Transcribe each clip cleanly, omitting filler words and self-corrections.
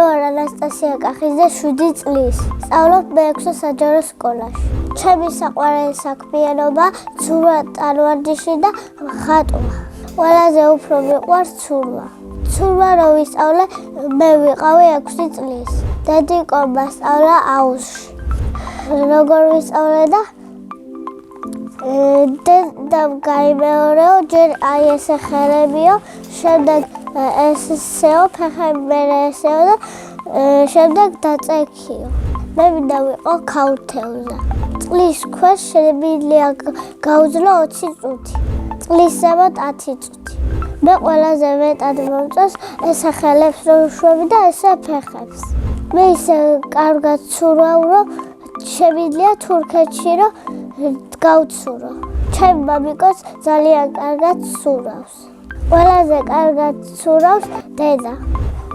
ვარ ანასტასია კახიძე 7 წლის. სწავლობ მე-6 საჯარო სკოლაში. ჩემი საყვარელი საქმიანობა ცურვა ტანვარჯიში და ხატვა. ყველაზე უფრო მიყვარს ცურვა. ცურვა რო ვისწავლე, მე ვიყავი 6 წლის. დედიკომ მასწავლა აუზში. როგორ ვისწავლე და დედამ გაიმეორეო, ჯერ აი ესე ხელებიო, შემდეგ ესეო, ფეხები მერე ესეო და შემდეგ დაწექიო. მე მინდა ვიყო ქაუთეუზა. წყლის ქვეშ შემიძლია გაუძლო 20 წუთი. წყლის ზემოთ 10 წუთი. მე ყველაზე მეტად მომწონს ესე ხელებს რო ვშვები და ესე ფეხებს. მე ისე კარგად ცურავ, რომ შემიძლია თურქეთში რო გავცურო. ჩემ მამიკოც ძალიან კარგად ცურავს. ყველაზე კარგად ცურავს დედა.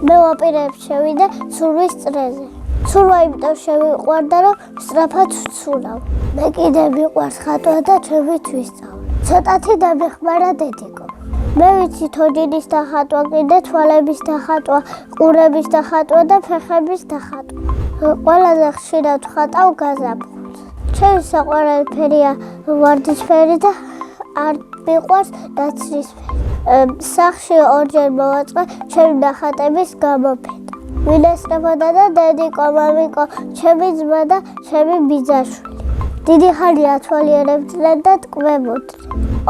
მე ვაპირებ შევიდე ცურვის წრეზე. ცურვა იმიტომ შევიყვარდა, რომ სწრაფად ვცურავ. მე კიდე მიყვარს ხატვა და ჩემით ვისწავლე. ცოტათი დამეხმარა დედიკომ. მე ვიცი თოჯინის დახატვა, კიდე თვალების დახატვა, ყურების დახატვა და ფეხების დახატვა. ყველაზე ხშირად ვხატავ გაზაფხულს. ჩემი საყვარელი ფერია ვარდისფერი და არ მიყვარს ნაცრისფერი. სახლში ორჯერ მოვაწყე ჩემი ნახატების გამოფენა. ვინესწრებოდა და დედიკო, მამიკო, ჩემი ძმა და ჩემი ბიძაშვილი. დიდი ხანია ათვალიერებდნენ და ტკბებოდნენ.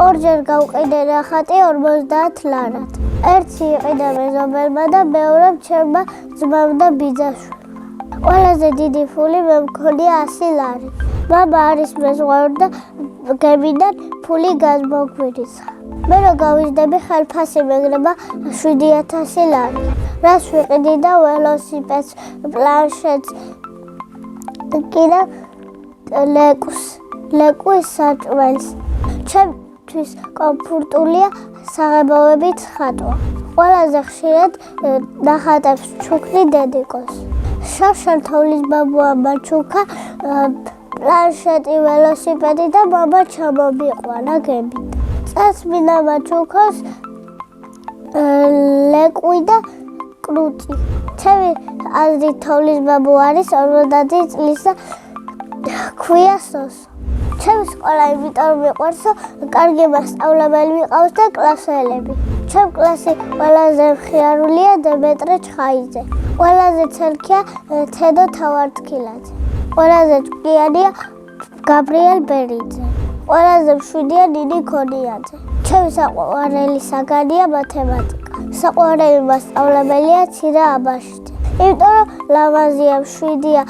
ორჯერ გავყიდე ნახატი 50 ლარად. ერთი იყიდა მეზობელმა და მეორემ ჩემმა ძმამ და ბიძაშვილმა. ყველაზე დიდი ფული მე მქონია 100 ლარი. მამა არის მეზღვაური და გებიდან ფული გადმოგვირიცხა. მე რო გავიზრდები ხელფასი მეგრება 7000 ლარი. რას ვიყიდი და ველოსიპედს, პლანშეტს, კიდე ლეკვის საჭმელს. ჩემთვის კომფორტულია საღებავებით ხატვა. ყველაზე ხშირად ნახატებს ჩუქნი დედიკოს. შავ-შავ თოვლის ბაბუა მაჩუქა, პლანშეტი, ველოსიპედი და მამა ჩამომიყვანა გებიდან. წასმინდა მაჩუქოს ლეკვი და კრუტი. ჩემი აზრით თოვლის ბაბუ არის 50 წლის და ქვია სოსო. ჩემი სკოლა იმიტომ მიყვარს, კარგი მასწავლებელი მიყავს და კლასელები. ჩემ კლასი ყველაზე მხიარულია დემეტრე ჩხაიძე. ყველაზე ცელქია თედო თავარდქილაძე. ყველაზე ჭკვიანია გაბრიელ ბერიძე. ყველაზე მშვიდია ნინი ქონიაძე. ჩემი საყვარელი საგანია მათემატიკა. საყვარელი მასწავლებელია ცირა აბაშიძე. იმიტომ რომ ლამაზია, მშვიდია,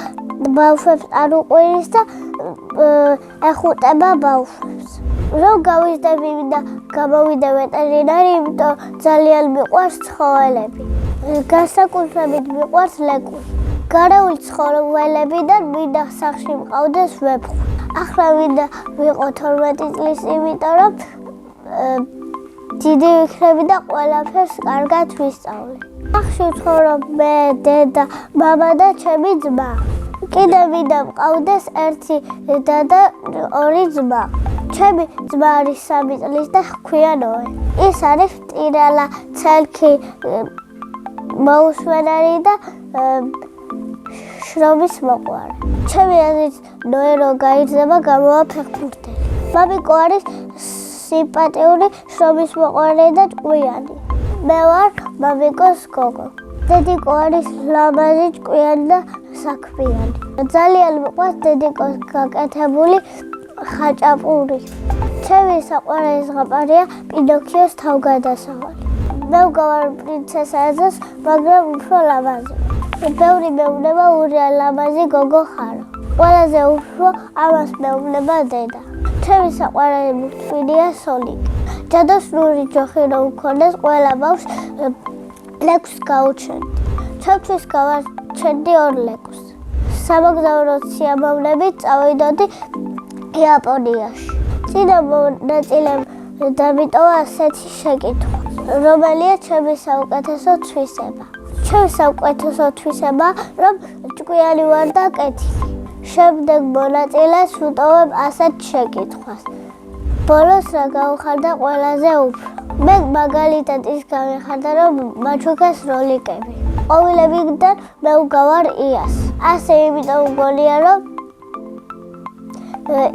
ბავშვებს არ უყვირის და ეხუტება ბავშვებს. რომ გავიზრდები და გამოვიდე ვეტერინარი, იმიტომ ძალიან მიყვარს ცხოველები. განსაკუთრებით მიყვარს ლეკვი. გარეული ცხოველებიდან მინდა სახლში მყავდეს ვეფხვი. ახლა მინდა ვიყო 12 წლის, იმიტომ რომ დიდი ვიქნები და ყველაფერს კარგად ვისწავლე. სახლში ვცხოვრობ მე, დედა, მამა და ჩემი ძმა. კიდე მინდა მყავდეს ერთი და 2 ძმა. ჩემი ძმა არის 3 წლის და ჰქვია ნოე. ის არის მტირალა, ცელქი, მოუსვენარი და შრომის მოყვარე. ჩემი აზრით ნოე რო გაიძება გამოვა ფეხბურთელი. მამიკო არის სიმპათიური, შრომის მოყვარე და ჭკვიანი. მე ვარ მამიკოს გოგო. დედიკო არის ლამაზი, ჭკვიანი და საქმიანი. ძალიან მიყვარს დედიკოს გაკეთებული ხაჭაპური. ჩემი საყვარელი ზღაპარია პინოქიოს თავგადასავალი. მე ვგავარ პრინცესა ეზოს, მაგრამ უფრო ლამაზი. ბევრი მეუბნება ურია ლამაზი გოგო ხარო. ყველაზე უფრო ამას მეუბნება დედა. ჩემი საყვარელი მультფილმია სონიკი. ჯადოსნური ჯოხი რომ მქონდეს, ყველა ბავშვს ლეკვს გაუჩენდი. ჩემთვის გავარჩენდი 2 ლეკვს. სამოგზაურო სიამოვნებით წავიდოდი იაპონიაში. წინა მონაწილემ დამიტოვა ასეთი შეკითხვა, რომელია ჩემი საუკეთესო თვისება. ჩემი საუკეთესო თვისება, რომ ჭკვიანი ვარ და კეთილი. შემდეგ მონაწილეს ვუტოვებ ასეთ შეკითხვას. ბოლოს რა გავხარდა ყველაზე უფრო? მე მაგალითად ის გამიხარდა, რომ მაჩუქეს როლიკები. ყვავილებიდან მე ვგავარ იას. ასე იმიტომ მგონია, რომ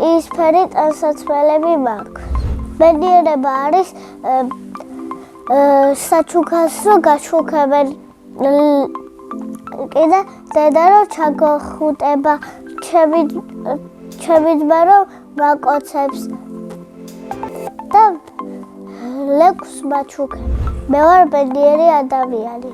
იისფერი ტანსაცმელები მაქვს. ბედნიერება არის საჩუქრს რო გაჩუქებენ კიდე დედა რო ჩაგოხუტება ჩემი ძმა რო მაკოცებს და ლეკვს მაჩუქებ. მე ვარ ბედნიერი ადამიანი.